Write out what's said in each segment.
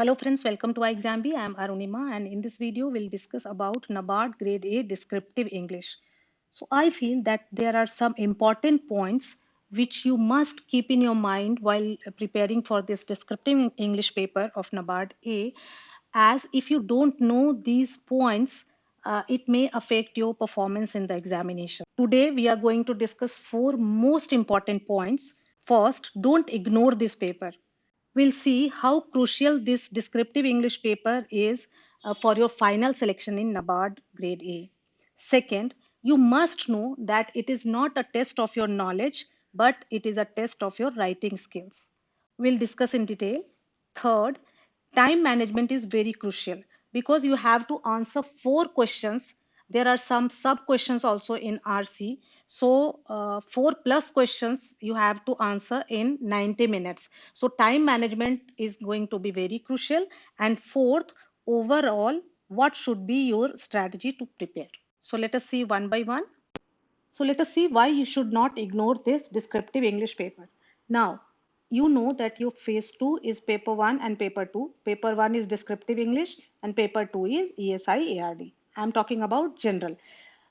Hello friends, welcome to iExamB. I am Arunima and in this video we'll discuss about NABARD Grade A Descriptive English. So I feel that there are some important points which you must keep in your mind while preparing for this descriptive English paper of NABARD A, as if you don't know these points, it may affect your performance in the examination. Today we are going to discuss four most important points. First, don't ignore this paper. We'll see how crucial this descriptive English paper is for your final selection in NABARD Grade A. Second, you must know that it is not a test of your knowledge, but it is a test of your writing skills. We'll discuss in detail. Third, time management is very crucial because you have to answer four questions. There are some sub questions also in RC. So, four plus questions you have to answer in 90 minutes. So, time management is going to be very crucial. And fourth, overall, what should be your strategy to prepare? So, let us see one by one. So let us see why you should not ignore this descriptive English paper. Now, you know that your phase 2 is paper 1 and paper 2. Paper 1 is descriptive English and paper 2 is ESI ARD. I am talking about general.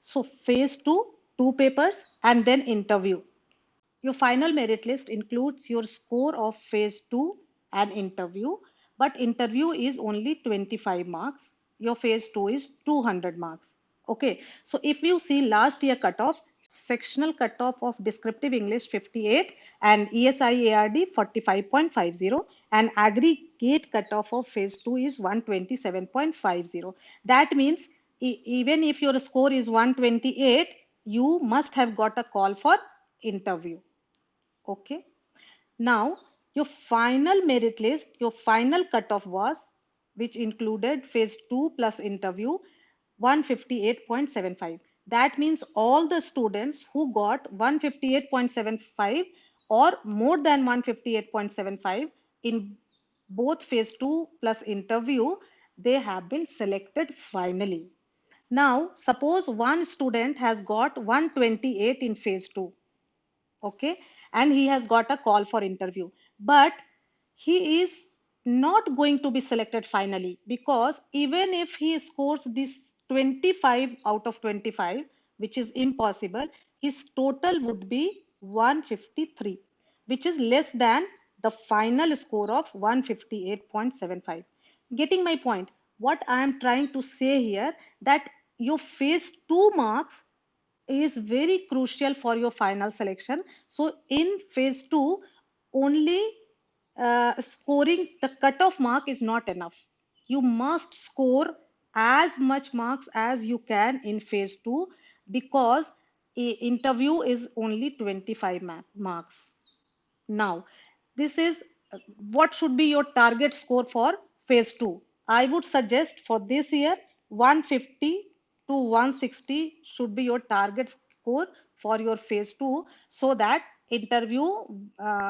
So phase 2, two papers and then interview. Your final merit list includes your score of phase 2 and interview, but interview is only 25 marks. Your phase 2 is 200 marks. Okay, so if you see last year cutoff, sectional cutoff of descriptive English 58 and ESI ARD 45.50 and aggregate cutoff of phase 2 is 127.50. That means even if your score is 128, you must have got a call for interview. Okay. Now, your final merit list, your final cutoff was, which included phase 2 plus interview, 158.75. That means all the students who got 158.75 or more than 158.75 in both phase 2 plus interview, they have been selected finally. Now, suppose one student has got 128 in phase 2, okay, and he has got a call for interview, but he is not going to be selected finally because even if he scores this 25 out of 25, which is impossible, his total would be 153, which is less than the final score of 158.75. Getting my point? What I am trying to say here, that your phase 2 marks is very crucial for your final selection. So in phase 2, only scoring the cutoff mark is not enough. You must score as much marks as you can in phase 2 because interview is only 25 marks. Now, this is what should be your target score for phase 2. I would suggest for this year 150 to 160 should be your target score for your phase 2 so that interview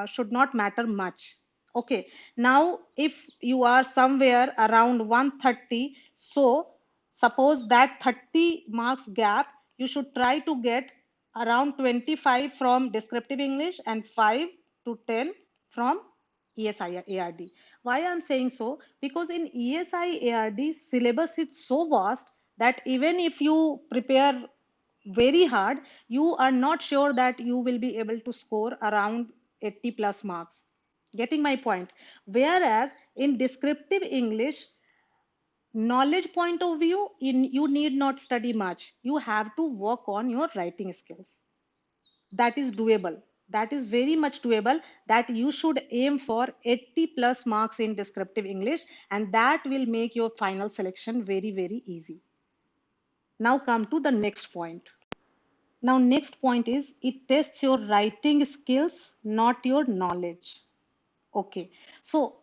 should not matter much. Okay, now if you are somewhere around 130, so suppose that 30 marks gap, you should try to get around 25 from descriptive English and 5 to 10 from ESI ARD. Why I'm saying so? Because in ESI ARD syllabus is so vast that even if you prepare very hard, you are not sure that you will be able to score around 80 plus marks. Getting my point? Whereas in descriptive English, knowledge point of view, you need not study much. You have to work on your writing skills. That is doable. That is very much doable, that you should aim for 80 plus marks in descriptive English, and that will make your final selection very, very easy. Now come to the next point. Now, next point is it tests your writing skills, not your knowledge. Okay, so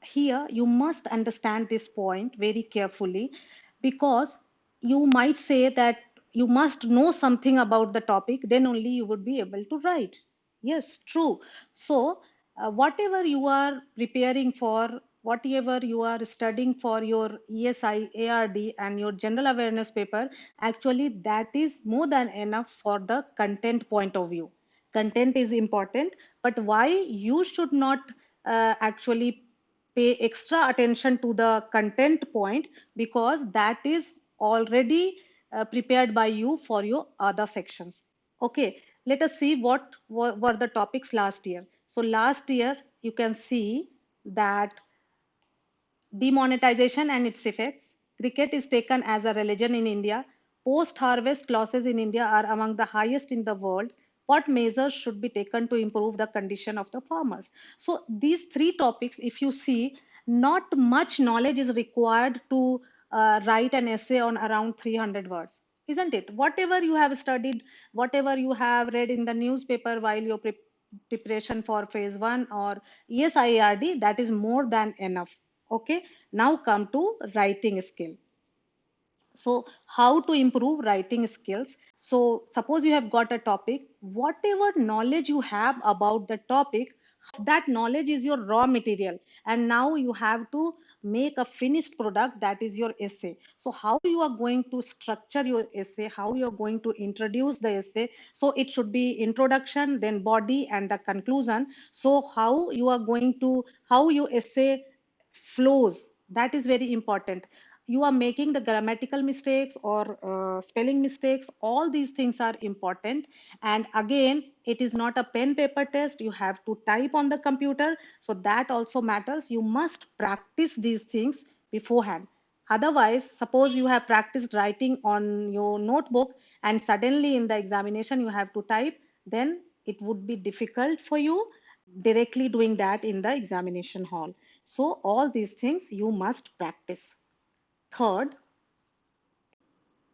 here you must understand this point very carefully because you might say that you must know something about the topic, then only you would be able to write. Yes, true. So, whatever you are preparing for, whatever you are studying for your ESI, ARD, and your general awareness paper, actually that is more than enough for the content point of view. Content is important, but why you should not actually pay extra attention to the content point, because that is already prepared by you for your other sections. Okay, let us see what were the topics last year. So last year you can see that demonetization and its effects. Cricket is taken as a religion in India. Post-harvest losses in India are among the highest in the world. What measures should be taken to improve the condition of the farmers? So these three topics, if you see, not much knowledge is required to write an essay on around 300 words, isn't it? Whatever you have studied, whatever you have read in the newspaper while your preparation for phase one or ESIRD, that is more than enough. Okay, now come to writing skill. So how to improve writing skills? So suppose you have got a topic, whatever knowledge you have about the topic, that knowledge is your raw material, and now you have to make a finished product, that is your essay. So how you are going to structure your essay, how you are going to introduce the essay? So it should be introduction, then body, and the conclusion. So how you are going to, how your essay flows, that is very important. You are making the grammatical mistakes or spelling mistakes, all these things are important. And again, it is not a pen paper test, you have to type on the computer, so that also matters. You must practice these things beforehand. Otherwise, suppose you have practiced writing on your notebook and suddenly in the examination you have to type, then it would be difficult for you directly doing that in the examination hall. So all these things you must practice. Third,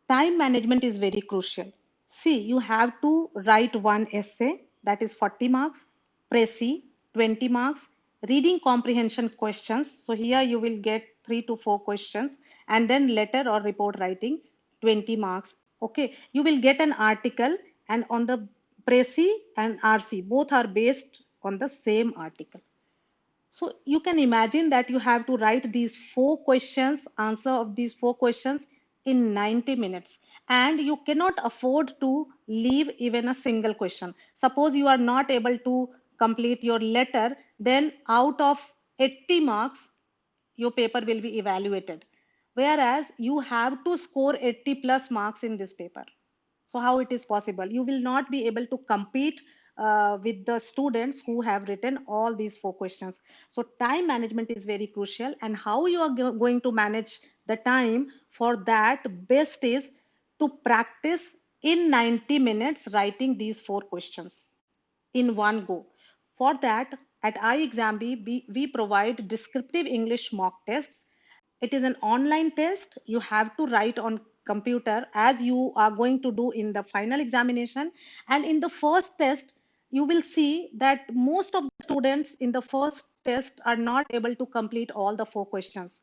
time management is very crucial. See, you have to write one essay, that is 40 marks, Précis 20 marks, reading comprehension questions. So here you will get 3 to 4 questions, and then letter or report writing 20 marks. Okay, you will get an article, and on the Précis and RC, both are based on the same article. So you can imagine that you have to write these 4 questions, answer of these 4 questions in 90 minutes. And you cannot afford to leave even a single question. Suppose you are not able to complete your letter, then out of 80 marks, your paper will be evaluated. Whereas you have to score 80 plus marks in this paper. So how it is possible? You will not be able to compete with the students who have written all these 4 questions. So time management is very crucial, and how you are going to manage the time for that, best is to practice in 90 minutes writing these 4 questions in one go. For that, at iExamB, we provide descriptive English mock tests. It is an online test. You have to write on computer as you are going to do in the final examination. And in the first test, you will see that most of the students in the first test are not able to complete all the 4 questions.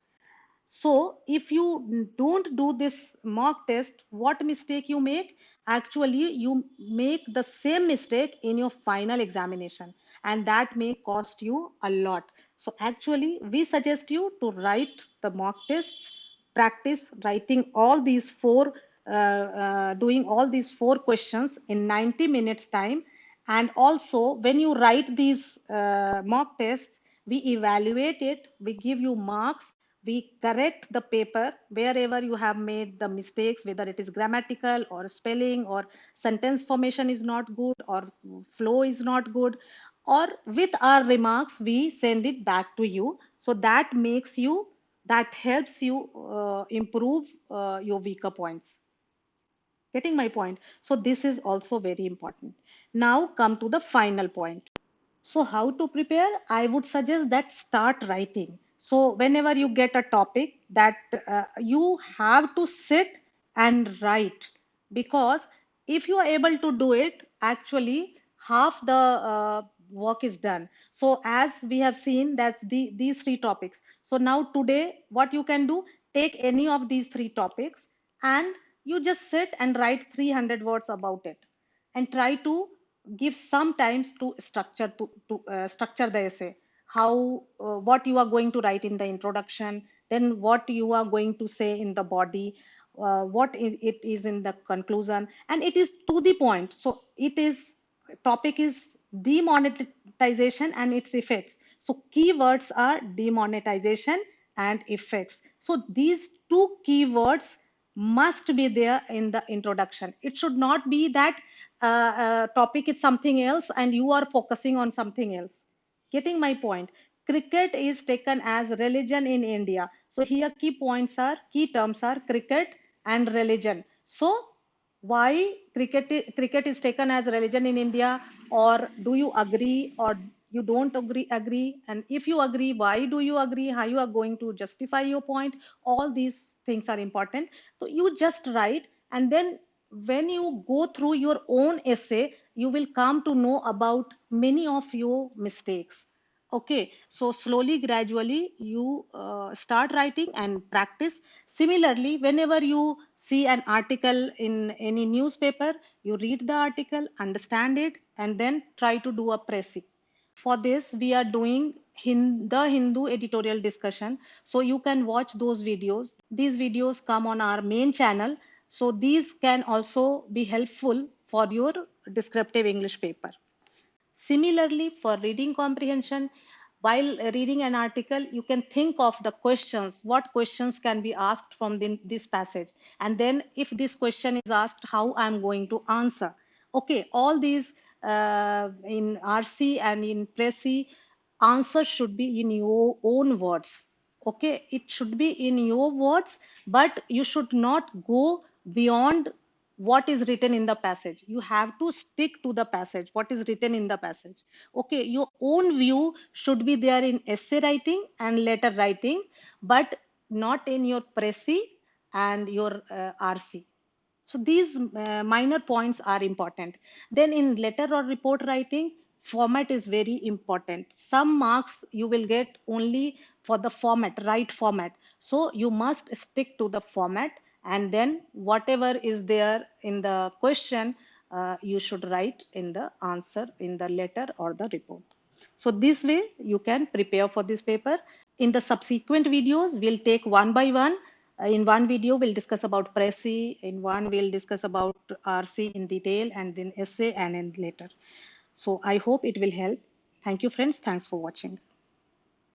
So if you don't do this mock test, what mistake you make? Actually, you make the same mistake in your final examination, and that may cost you a lot. So actually, we suggest you to write the mock tests, practice writing all these doing all these 4 questions in 90 minutes time. And also, when you write these mock tests, we evaluate it, we give you marks, we correct the paper wherever you have made the mistakes, whether it is grammatical or spelling or sentence formation is not good or flow is not good, or with our remarks we send it back to you. So that makes you, that helps you improve your weaker points. Getting my point? So this is also very important. Now come to the final point. So how to prepare? I would suggest that start writing. So whenever you get a topic, that you have to sit and write, because if you are able to do it, actually half the work is done. So as we have seen, that's these 3 topics. So now today, what you can do, take any of these 3 topics and you just sit and write 300 words about it, and try to give some times to structure the essay. How what you are going to write in the introduction, then what you are going to say in the body, it is in the conclusion, and it is to the point. So it is, topic is demonetization and its effects. So keywords are demonetization and effects. So these two keywords must be there in the introduction. It should not be that topic is something else and you are focusing on something else. Getting my point? Cricket is taken as religion in India. So here key terms are cricket and religion. So why cricket is taken as religion in India, or do you agree or you don't agree, and if you agree, why do you agree, how you are going to justify your point? All these things are important. So you just write, and then when you go through your own essay, you will come to know about many of your mistakes. Okay, so slowly, gradually, you start writing and practice. Similarly, whenever you see an article in any newspaper, you read the article, understand it, and then try to do a pressing. For this, we are doing the Hindu editorial discussion. So you can watch those videos. These videos come on our main channel. So these can also be helpful for your descriptive English paper. Similarly, for reading comprehension, while reading an article, you can think of the questions, what questions can be asked from this passage. And then if this question is asked, how I'm going to answer. Okay, all these in RC and in Pressy, answer should be in your own words. Okay, it should be in your words, but you should not go beyond what is written in the passage. You have to stick to the passage, what is written in the passage. Okay, your own view should be there in essay writing and letter writing, but not in your Pressy and your RC. So these minor points are important. Then in letter or report writing, format is very important. Some marks you will get only for the format, right format. So you must stick to the format, and then whatever is there in the question, you should write in the answer in the letter or the report. So this way you can prepare for this paper. In the subsequent videos, we'll take one by one. In one video, we'll discuss about Pressy. In one, we'll discuss about RC in detail, and then essay and then later. So I hope it will help. Thank you, friends. Thanks for watching.